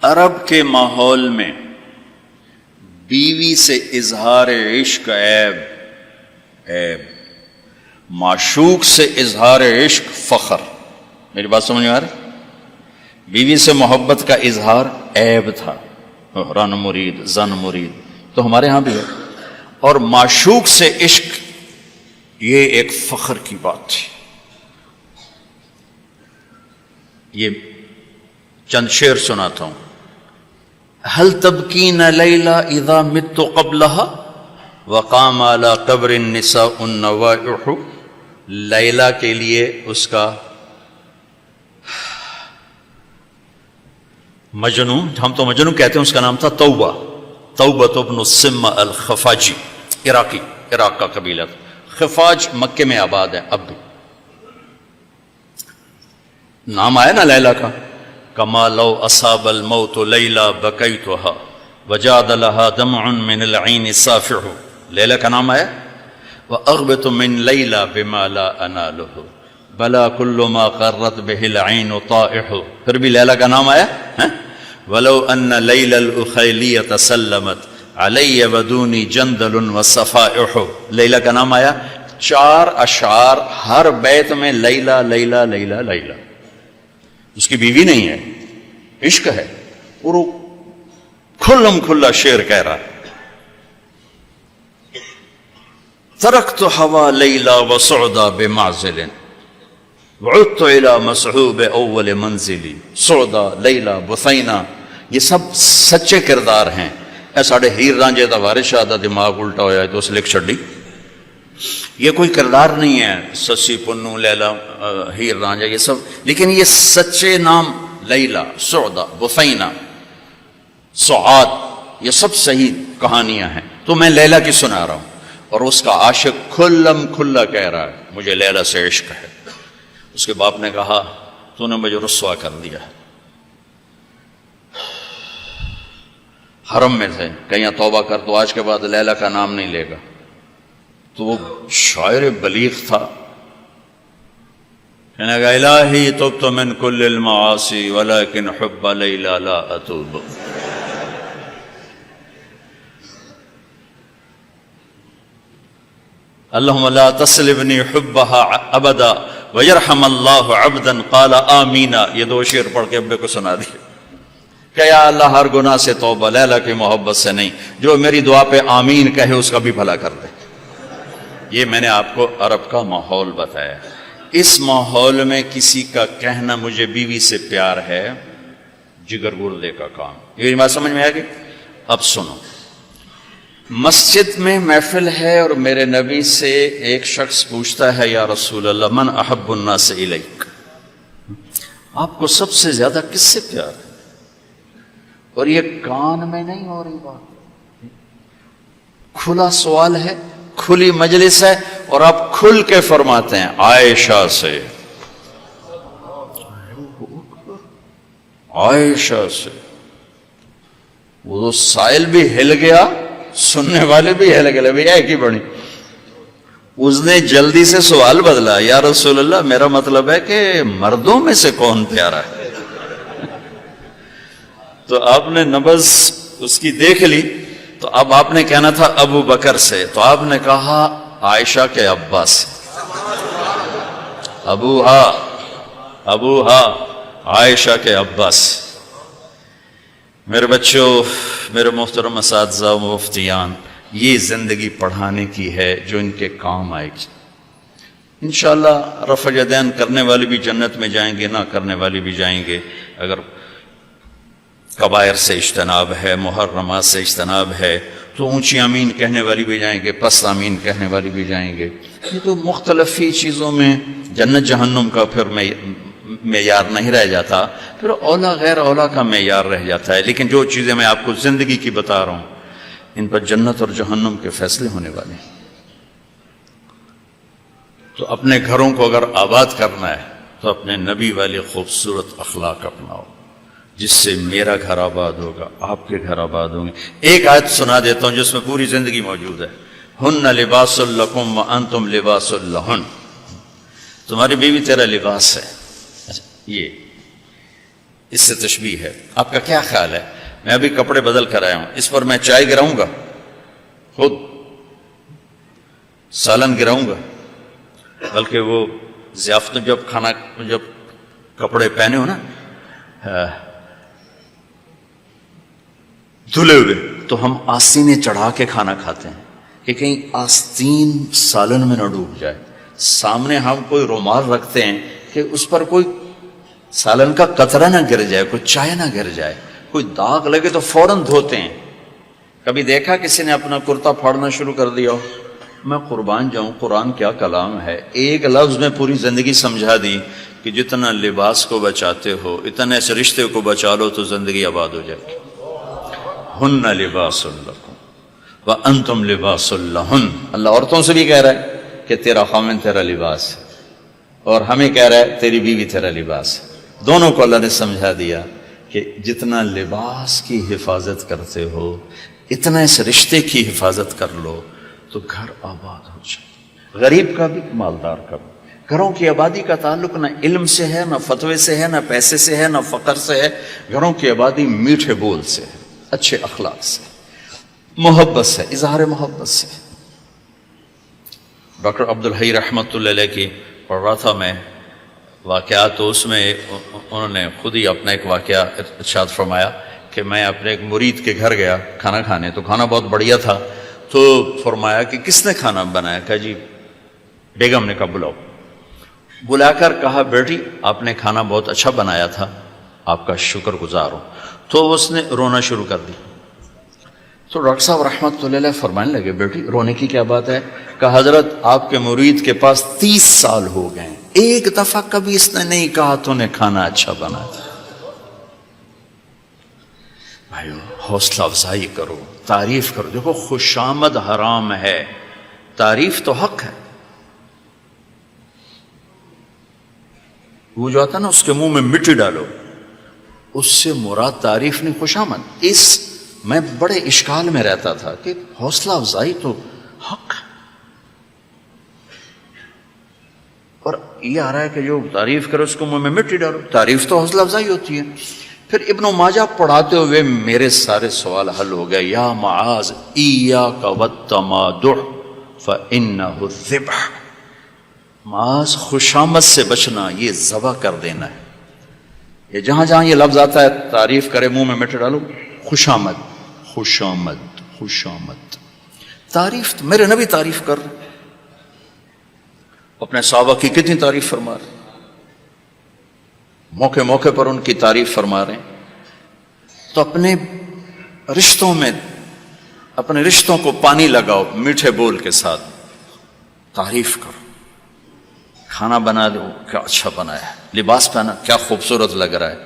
عرب کے ماحول میں بیوی سے اظہار عشق عیب، معشوق سے اظہار عشق فخر۔ میری بات سمجھ میں آ رہی؟ بیوی سے محبت کا اظہار عیب تھا، رن مرید زن مرید، تو ہمارے ہاں بھی ہے، اور معشوق سے عشق یہ ایک فخر کی بات تھی۔ یہ چند شعر سناتا ہوں۔ هل تبکین لیلا اذا مت قبلها وقام على قبر النساء النوائح۔ لیلا کے لیے اس کا مجنو، ہم تو مجنو کہتے ہیں، اس کا نام تھا توبہ، توبہ ابن السم الخفاجی، عراق کا قبیلہ تھا۔ خفاج مکے میں آباد ہے اب بھی، نام آیا نا لیلا کا۔ کما لو اصاب الموت لیلا بکیتها وجاد لها دمع من العین صافح، لیلا کا نام آیا۔ واغبط من لیلا بما لا اناله بلا كل ما قرت به العین طائح، پھر بھی لیلا کا نام آیا۔ ولو ان لیلا الاخیلیۃ سلمت علی ودونی جندل وصفائح، لیلا کا نام آیا۔ 4 اشعار ہر بیت میں لیلا لیلا لیلا لیلا، اس کی بیوی نہیں ہے، عشق ہے، اور وہ کھلم کھلا شعر کہہ رہا ہے۔ ترکت ہوا لیلا وسعدا بمعزل وعدت الى مسحوب اول منزلی، سعدا لیلا بثینا، یہ سب سچے کردار ہیں۔ اے ساڑھے ہیر رانجے دا وارث شاہ دا دماغ الٹا ہویا ہے تو اس لکھ چھڑی، یہ کوئی کردار نہیں ہے، سسی پنو لیلا ہیر رانجا یہ سب، لیکن یہ سچے نام لیلا، سعدا، بثینا، سعاد، یہ سب صحیح کہانیاں ہیں۔ تو میں لیلا کی سنا رہا ہوں، اور اس کا عاشق کھلم کھلا کہہ رہا ہے مجھے لیلا سے عشق ہے۔ اس کے باپ نے کہا تو نے مجھے رسوا کر دیا، حرم میں تھے، کہیں توبہ کر تو آج کے بعد لیلا کا نام نہیں لے گا۔ تو وہ شاعر بلیغ تھا، کہنے گا الہی تبت من کل المعاصی ولکن حب لیلا لا اتوب۔ اللہم لا تسلبنی حبها ابدا ویرحم اللہ عبدا قال آمین۔ یہ 2 شعر پڑھ کے ابے کو سنا دیے کہ یا اللہ ہر گناہ سے توبہ، لیلا کی محبت سے نہیں، جو میری دعا پہ آمین کہے اس کا بھی بھلا کر دے۔ یہ میں نے آپ کو عرب کا ماحول بتایا۔ اس ماحول میں کسی کا کہنا مجھے بیوی سے پیار ہے جگر گردے کا کام۔ یہ بات سمجھ میں آ گئی؟ اب سنو، مسجد میں محفل ہے اور میرے نبی سے ایک شخص پوچھتا ہے یا رسول اللہ من احب الناس الیک، آپ کو سب سے زیادہ کس سے پیار ہے؟ اور یہ کان میں نہیں ہو رہی بات، کھلا سوال ہے، کھلی مجلس ہے، اور آپ کھل کے فرماتے ہیں عائشہ سے، عائشہ سے۔ وہ تو سائل بھی ہل گیا، سننے والے بھی ہل گئے، بھی ایک ہی بڑی۔ اس نے جلدی سے سوال بدلا، یا رسول اللہ میرا مطلب ہے کہ مردوں میں سے کون پیارا ہے؟ تو آپ نے نبض اس کی دیکھ لی، تو اب آپ نے کہنا تھا ابو بکر سے، تو آپ نے کہا عائشہ کے ابا سے، ابوہا عائشہ کے ابا سے۔ میرے بچوں، میرے محترم اساتذہ و مفتیان، یہ زندگی پڑھانے کی ہے جو ان کے کام آئے گی انشاءاللہ۔ رفع یدین کرنے والے بھی جنت میں جائیں گے، نہ کرنے والے بھی جائیں گے، اگر کبائر سے اجتناب ہے، محرمات سے اجتناب ہے تو اونچی آمین کہنے والی بھی جائیں گے، پست آمین کہنے والی بھی جائیں گے۔ یہ تو مختلف ہی چیزوں میں جنت جہنم کا پھر معیار نہیں رہ جاتا، پھر اولا غیر اولا کا معیار رہ جاتا ہے۔ لیکن جو چیزیں میں آپ کو زندگی کی بتا رہا ہوں، ان پر جنت اور جہنم کے فیصلے ہونے والے ہیں۔ تو اپنے گھروں کو اگر آباد کرنا ہے تو اپنے نبی والے خوبصورت اخلاق اپناؤ، جس سے میرا گھر آباد ہوگا، آپ کے گھر آباد ہوں گے۔ ایک آیت سنا دیتا ہوں جس میں پوری زندگی موجود ہے۔ ہن لباس لکم وانتم لباس لہن، تمہاری بیوی تیرا لباس ہے۔ یہ اس سے تشبیہ ہے. آپ کا کیا خیال ہے؟ میں ابھی کپڑے بدل کر آیا ہوں، اس پر میں چائے گراؤں گا، خود سالن گراؤں گا؟ بلکہ وہ ضیافت جب کپڑے پہنے ہو نا دھلے ہوئے، تو ہم آستینیں چڑھا کے کھانا کھاتے ہیں کہ کہیں آستین سالن میں نہ ڈوب جائے. سامنے ہم کوئی رومال رکھتے ہیں کہ اس پر کوئی سالن کا قطرہ نہ گر جائے، کوئی چائے نہ گر جائے، کوئی داغ لگے تو فوراً دھوتے ہیں. کبھی دیکھا کسی نے اپنا کرتا پھاڑنا شروع کر دیا ہو؟ میں قربان جاؤں، قرآن کیا کلام ہے. ایک لفظ میں پوری زندگی سمجھا دی کہ جتنا لباس کو بچاتے ہو اتنے اس رشتے کو بچا لو تو زندگی آباد ہو جائے گی. ہن لباس لکم وانتم لباس لہن. اللہ عورتوں سے بھی کہہ رہا ہے کہ تیرا خامن تیرا لباس ہے، اور ہمیں کہہ رہا ہے تیری بیوی تیرا لباس ہے. دونوں کو اللہ نے سمجھا دیا کہ جتنا لباس کی حفاظت کرتے ہو اتنا اس رشتے کی حفاظت کر لو تو گھر آباد ہو جائے. غریب کا بھی مالدار کا بھی. گھروں کی آبادی کا تعلق نہ علم سے ہے، نہ فتوے سے ہے، نہ پیسے سے ہے، نہ فقر سے ہے. گھروں کی آبادی میٹھے بول سے ہے، اچھے اخلاق سے، محبت سے، اظہار محبت سے. ڈاکٹر عبدالحی رحمۃ اللہ علیہ کی پڑھ رہا تھا میں واقعات، تو اس میں انہوں نے خود ہی اپنا ایک واقعہ ارشاد فرمایا کہ میں اپنے ایک مرید کے گھر گیا کھانا کھانے، تو کھانا بہت بڑھیا تھا. تو فرمایا کہ کس نے کھانا بنایا؟ کہا جی بیگم نے. کہا بلاؤ. بلا کر کہا بیٹی آپ نے کھانا بہت اچھا بنایا تھا، آپ کا شکر گزار ہوں. تو اس نے رونا شروع کر دی. تو ڈاکٹر صاحب رحمۃ اللہ علیہ فرمانے لگے بیٹی رونے کی کیا بات ہے؟ کہا حضرت آپ کے مرید کے پاس 30 سال ہو گئے ہیں، ایک دفعہ کبھی اس نے نہیں کہا تو نے کھانا اچھا بنایا. بھائیو حوصلہ افزائی کرو، تعریف کرو. دیکھو خوشامد حرام ہے، تعریف تو حق ہے. وہ جو آتا نا اس کے منہ میں مٹی ڈالو، اس سے مراد تعریف نہیں خوشامد. میں بڑے اشکال میں رہتا تھا کہ حوصلہ افزائی تو حق ہے، اور یہ آ رہا ہے کہ جو تعریف کرو اس کو منہ میں مٹی ڈالو. تعریف تو حوصلہ افزائی ہوتی ہے. پھر ابن ماجہ پڑھاتے ہوئے میرے سارے سوال حل ہو گئے. یا معاذ ایاک والتمادح فانہ الذبح. معاذ خوشامد سے بچنا، یہ ذبح کر دینا ہے. یہ جہاں جہاں یہ لفظ آتا ہے تعریف کرے منہ میں مٹی ڈالو، خوشامد خوشامد خوشامد. تعریف تو میرے نبی تعریف کر رہے، اپنے صحابہ کی کتنی تعریف فرما رہے، موقع موقع پر ان کی تعریف فرما رہے ہیں. تو اپنے رشتوں کو پانی لگاؤ میٹھے بول کے ساتھ، تعریف کرو. کھانا بنا دو کیا اچھا بنا ہے، لباس پہنا کیا خوبصورت لگ رہا ہے.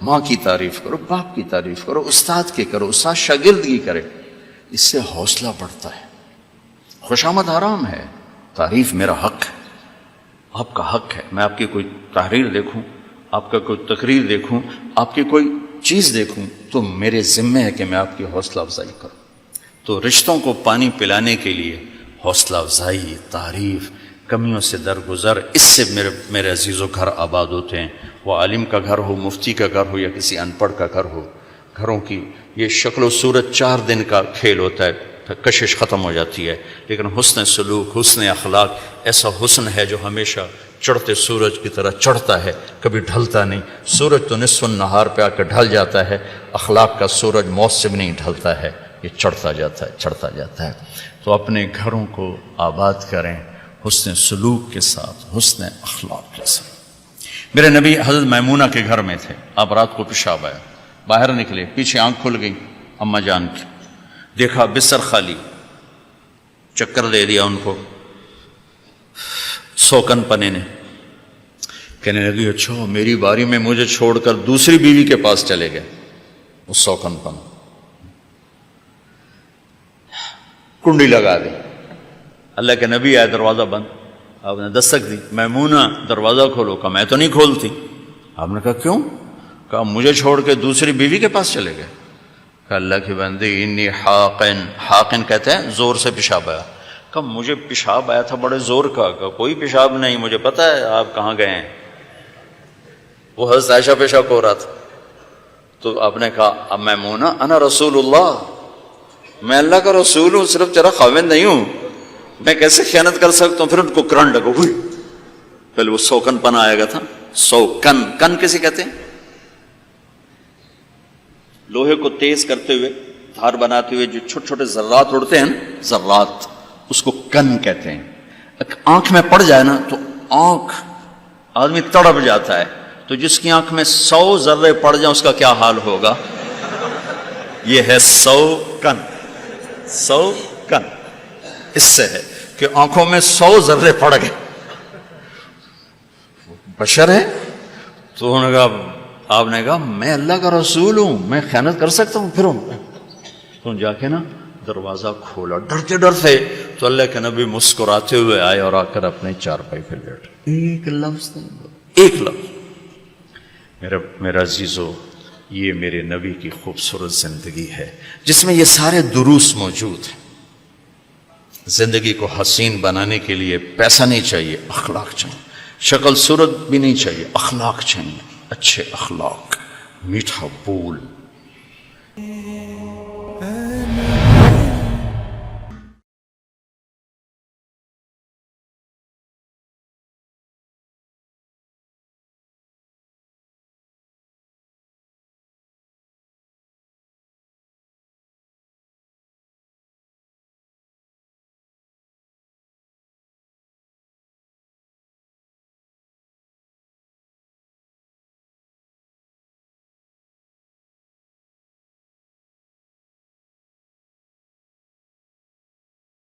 ماں کی تعریف کرو، باپ کی تعریف کرو، استاد کی کرو، استاد شاگردگی کرے. اس سے حوصلہ بڑھتا ہے. خوشامد حرام ہے، تعریف میرا حق ہے، آپ کا حق ہے. میں آپ کی کوئی تحریر دیکھوں، آپ کا کوئی تقریر دیکھوں، آپ کی کوئی چیز دیکھوں تو میرے ذمہ ہے کہ میں آپ کی حوصلہ افزائی کروں. تو رشتوں کو پانی پلانے کے لیے حوصلہ افزائی، تعریف، کمیوں سے درگزر، اس سے میرے عزیزوں گھر آباد ہوتے ہیں. وہ عالم کا گھر ہو، مفتی کا گھر ہو، یا کسی ان پڑھ کا گھر ہو. گھروں کی یہ شکل و صورت 4 دن کا کھیل ہوتا ہے، پھر کشش ختم ہو جاتی ہے. لیکن حسن سلوک، حسن اخلاق ایسا حسن ہے جو ہمیشہ چڑھتے سورج کی طرح چڑھتا ہے، کبھی ڈھلتا نہیں. سورج تو نصف النہار پہ آ کر ڈھل جاتا ہے، اخلاق کا سورج موت سے بھی نہیں ڈھلتا ہے، یہ چڑھتا جاتا ہے چڑھتا جاتا ہے. تو اپنے گھروں کو آباد کریں حسن سلوک کے ساتھ، حسن اخلاق کے ساتھ. میرے نبی حضرت میمونہ کے گھر میں تھے. اب رات کو پیشاب آیا، باہر نکلے، پیچھے آنکھ کھل گئی اماں جان کی، دیکھا بستر خالی، چکر دے دیا ان کو. سوکن پنے نے کہنے لگی اچھا میری باری میں مجھے چھوڑ کر دوسری بیوی کے پاس چلے گئے. وہ سوکن پن کنڈی لگا دی. اللہ کے نبی آئے، دروازہ بند. آپ نے دستک دی، میمونہ دروازہ کھولو. کہا میں تو نہیں کھولتی. آپ نے کہا کیوں؟ کہا مجھے چھوڑ کے دوسری بیوی کے پاس چلے گئے. کہا اللہ کی بندی انی حاقن، حاقن کہتے ہیں زور سے پیشاب آیا. کہا مجھے پیشاب آیا تھا بڑے زور کا. کہا کوئی پیشاب نہیں، مجھے پتا ہے آپ کہاں گئے ہیں. وہ حضرت عائشہ پیشاب ہو رہا تھا. تو آپ نے کہا اب میمونہ انا رسول اللہ، میں اللہ کا رسول ہوں، صرف تیرا خاوند نہیں ہوں، میں کیسے خیانت کر سکتا ہوں؟ پھر ان کو کرنٹ لگا، ہوئی پہلے وہ سوکن پنا آئے گا تھا، سوکن، کن کسے کہتے ہیں؟ لوہے کو تیز کرتے ہوئے، دھار بناتے ہوئے جو چھوٹے چھوٹے ذرات اڑتے ہیں، ذرات، اس کو کن کہتے ہیں۔ آنکھ میں پڑ جائے نا تو آنکھ آدمی تڑپ جاتا ہے، تو جس کی آنکھ میں 100 ذرے پڑ جائیں اس کا کیا حال ہوگا؟ یہ ہے 100 کن، 100 کن اس سے ہے کہ آنکھوں میں 100 ذرے پڑ گئے، بشر ہے۔ تو انہوں نے کہا، آپ نے کہا میں اللہ کا رسول ہوں، میں خیانت کر سکتا ہوں؟ پھر تو جا کے نا دروازہ کھولا ڈرتے ڈرتے، تو اللہ کے نبی مسکراتے ہوئے آئے اور آ کر اپنے چارپائی پہ لیٹ، ایک لفظ ایک لفظ۔ میرا عزیزو، یہ میرے نبی کی خوبصورت زندگی ہے جس میں یہ سارے دروس موجود ہیں۔ زندگی کو حسین بنانے کے لیے پیسہ نہیں چاہیے، اخلاق چاہیے، شکل صورت بھی نہیں چاہیے، اخلاق چاہیے، اچھے اخلاق، میٹھا بول،